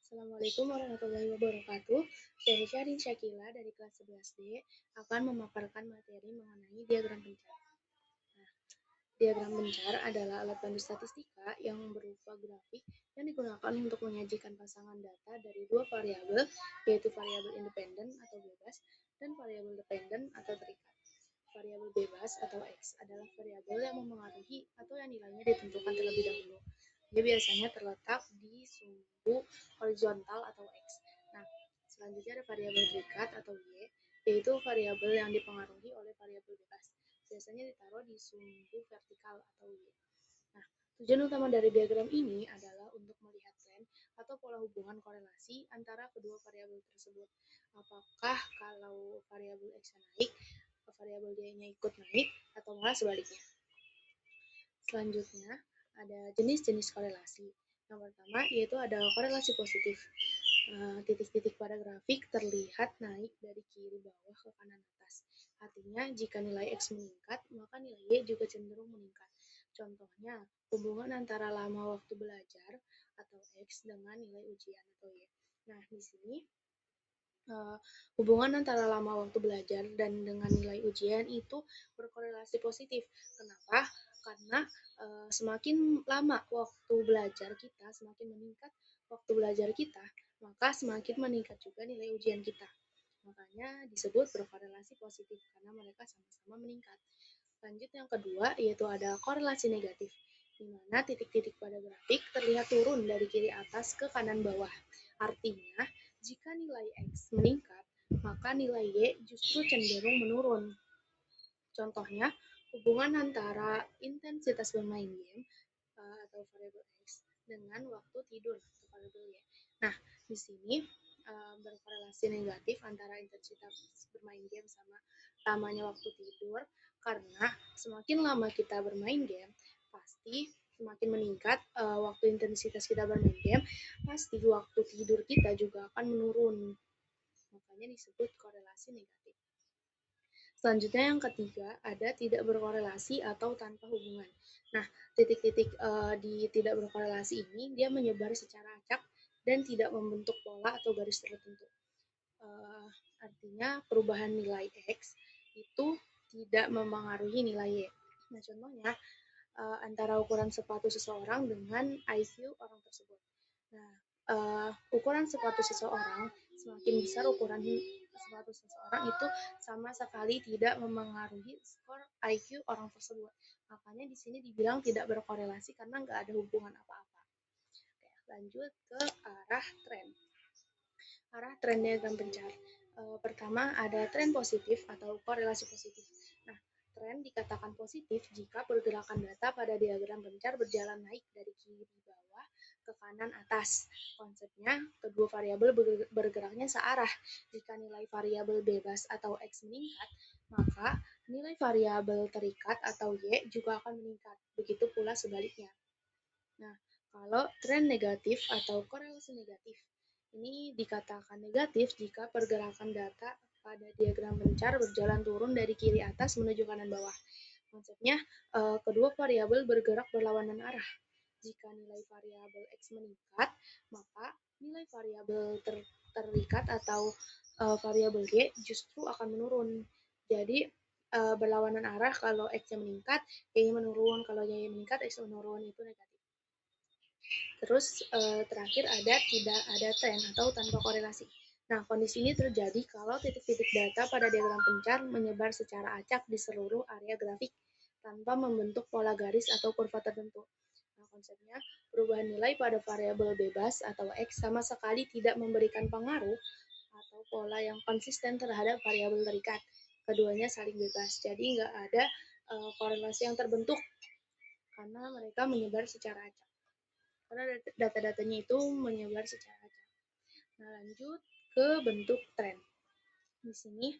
Assalamualaikum warahmatullahi wabarakatuh. Saya Syarin Syakila dari kelas 11D akan memaparkan materi mengenai diagram pencar. Nah, diagram pencar adalah alat bantu statistika yang berupa grafik yang digunakan untuk menyajikan pasangan data dari dua variabel, yaitu variabel independen atau bebas dan variabel dependen atau terikat. Variabel bebas atau X adalah variabel yang memengaruhi atau yang nilainya ditentukan terlebih dahulu. Dia biasanya terletak di sumbu horizontal atau X. Nah, selanjutnya ada variabel terikat atau Y, yaitu variabel yang dipengaruhi oleh variabel bebas. Biasanya ditaruh di sumbu vertikal atau Y. Nah, tujuan utama dari diagram ini adalah untuk melihat tren atau pola hubungan korelasi antara kedua variabel tersebut. Apakah kalau variabel X naik, variabel Y-nya ikut naik, atau malah sebaliknya. Selanjutnya, ada jenis-jenis korelasi. Yang pertama, yaitu ada korelasi positif. Titik-titik pada grafik terlihat naik dari kiri bawah ke kanan atas. Artinya, jika nilai X meningkat, maka nilai Y juga cenderung meningkat. Contohnya, hubungan antara lama waktu belajar atau X dengan nilai ujian atau Y. Nah, di sini hubungan antara lama waktu belajar dan dengan nilai ujian itu berkorelasi positif. Kenapa? Karena semakin lama waktu belajar kita, semakin meningkat waktu belajar kita, maka semakin meningkat juga nilai ujian kita. Makanya disebut berkorelasi positif karena mereka sama-sama meningkat. Lanjut yang kedua, yaitu ada korelasi negatif, di mana titik-titik pada grafik terlihat turun dari kiri atas ke kanan bawah. Artinya, jika nilai X meningkat, maka nilai Y justru cenderung menurun. Contohnya, hubungan antara intensitas bermain game atau variabel X dengan waktu tidur atau variabel Y. Nah, di sini berkorelasi negatif antara intensitas bermain game sama lamanya waktu tidur, karena semakin lama kita bermain game, pasti semakin meningkat waktu intensitas kita bermain game, pasti waktu tidur kita juga akan menurun. Makanya disebut korelasi negatif. Selanjutnya yang ketiga, ada tidak berkorelasi atau tanpa hubungan. Nah, titik-titik di tidak berkorelasi ini, dia menyebar secara acak dan tidak membentuk pola atau garis tertentu. Artinya perubahan nilai X itu tidak memengaruhi nilai Y. Nah, contohnya antara ukuran sepatu seseorang dengan IQ orang tersebut. Nah, ukuran sepatu seseorang, semakin besar ukuran sepatu seseorang itu sama sekali tidak memengaruhi skor IQ orang tersebut. Makanya di sini dibilang tidak berkorelasi karena nggak ada hubungan apa-apa. Oke, lanjut ke arah tren. Arah tren diagram pencar. Pertama ada tren positif atau korelasi positif. Nah, tren dikatakan positif jika pergerakan data pada diagram pencar berjalan naik dari kiri bawah ke kanan atas. Konsepnya, kedua variabel bergeraknya searah. Jika nilai variabel bebas atau X meningkat, maka nilai variabel terikat atau Y juga akan meningkat. Begitu pula sebaliknya. Nah, kalau tren negatif atau korelasi negatif, ini dikatakan negatif jika pergerakan data pada diagram pencar berjalan turun dari kiri atas menuju kanan bawah. Konsepnya, kedua variabel bergerak berlawanan arah. Jika nilai variabel X meningkat, maka nilai variabel terikat atau variabel Y justru akan menurun. Jadi, berlawanan arah kalau X-nya meningkat, Y-nya menurun. Kalau Y-nya meningkat, X menurun. Itu negatif. Terus terakhir ada tidak ada tren atau tanpa korelasi. Nah, kondisi ini terjadi kalau titik-titik data pada diagram pencar menyebar secara acak di seluruh area grafik tanpa membentuk pola garis atau kurva tertentu. Nah, konsepnya perubahan nilai pada variabel bebas atau X sama sekali tidak memberikan pengaruh atau pola yang konsisten terhadap variabel terikat. Keduanya saling bebas, jadi nggak ada korelasi yang terbentuk karena mereka menyebar secara acak. Karena data-datanya itu menyebar secara acak. Nah, lanjut ke bentuk tren. Di sini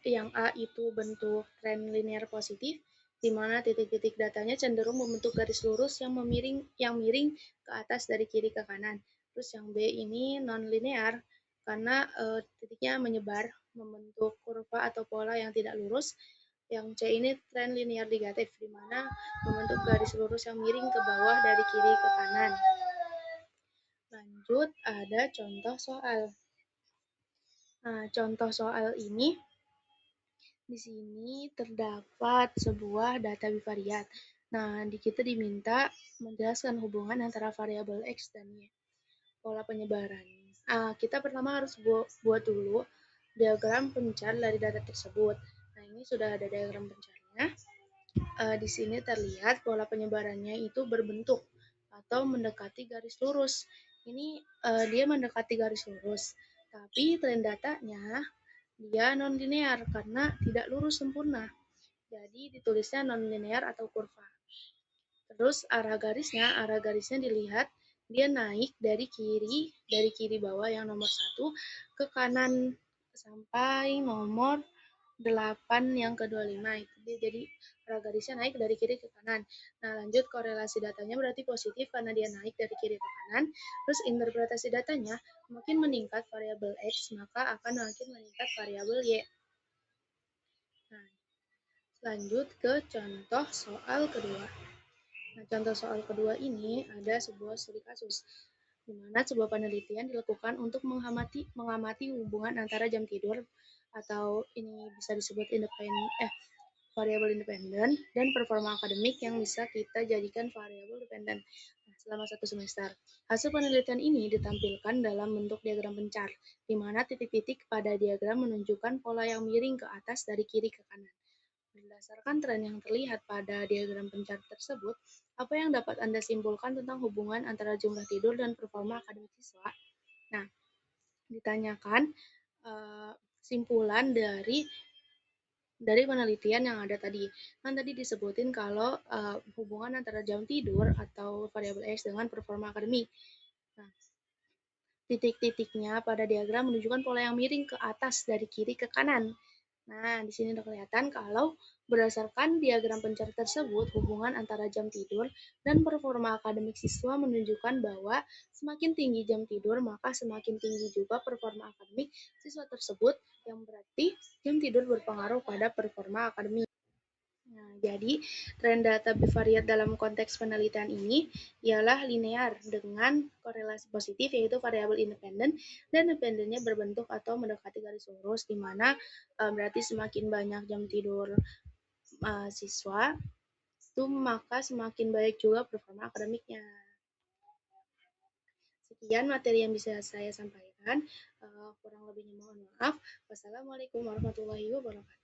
yang A itu bentuk tren linear positif, di mana titik-titik datanya cenderung membentuk garis lurus yang miring ke atas dari kiri ke kanan. Terus yang B ini non linear karena titiknya menyebar membentuk kurva atau pola yang tidak lurus. Yang C ini tren linear negatif, di mana membentuk garis lurus yang miring ke bawah dari kiri ke kanan. Lanjut Lanjut, ada contoh soal. Nah, contoh soal ini di sini terdapat sebuah data bivariat. Nah, kita diminta menjelaskan hubungan antara variabel X dan Y. Pola penyebaran. Kita pertama harus buat dulu diagram pencar dari data tersebut. Nah, ini sudah ada diagram pencarnya. Di sini terlihat pola penyebarannya itu berbentuk atau mendekati garis lurus. Ini dia mendekati garis lurus, tapi tren datanya dia non-linear karena tidak lurus sempurna. Jadi ditulisnya non-linear atau kurva. Terus arah garisnya dilihat dia naik dari kiri bawah yang nomor 1 ke kanan sampai nomor 8 yang ke-25 itu dia jadi arah garisnya naik dari kiri ke kanan. Nah, lanjut korelasi datanya berarti positif karena dia naik dari kiri ke kanan. Terus interpretasi datanya makin meningkat variabel X, maka akan makin meningkat variabel Y. Nah, lanjut ke contoh soal kedua. Nah, contoh soal kedua ini ada sebuah studi kasus di mana sebuah penelitian dilakukan untuk mengamati hubungan antara jam tidur atau ini bisa disebut variabel independen dan performa akademik yang bisa kita jadikan variabel dependen selama 1 semester. Hasil penelitian ini ditampilkan dalam bentuk diagram pencar, di mana titik-titik pada diagram menunjukkan pola yang miring ke atas dari kiri ke kanan. Berdasarkan tren yang terlihat pada diagram pencar tersebut, apa yang dapat Anda simpulkan tentang hubungan antara jumlah tidur dan performa akademik siswa? Nah, ditanyakan simpulan dari penelitian yang ada tadi. Kan tadi disebutin kalau hubungan antara jam tidur atau variabel X dengan performa akademik. Nah, titik-titiknya pada diagram menunjukkan pola yang miring ke atas dari kiri ke kanan. Nah, di sini udah kelihatan kalau berdasarkan diagram pencar tersebut, hubungan antara jam tidur dan performa akademik siswa menunjukkan bahwa semakin tinggi jam tidur, maka semakin tinggi juga performa akademik siswa tersebut, yang berarti jam tidur berpengaruh pada performa akademik. Nah, jadi tren data bivariat dalam konteks penelitian ini ialah linear dengan korelasi positif yaitu variabel independen dan dependennya berbentuk atau mendekati garis lurus di mana berarti semakin banyak jam tidur siswa itu maka semakin baik juga performa akademiknya. Sekian materi yang bisa saya sampaikan. Kurang lebihnya mohon maaf. Wassalamualaikum warahmatullahi wabarakatuh.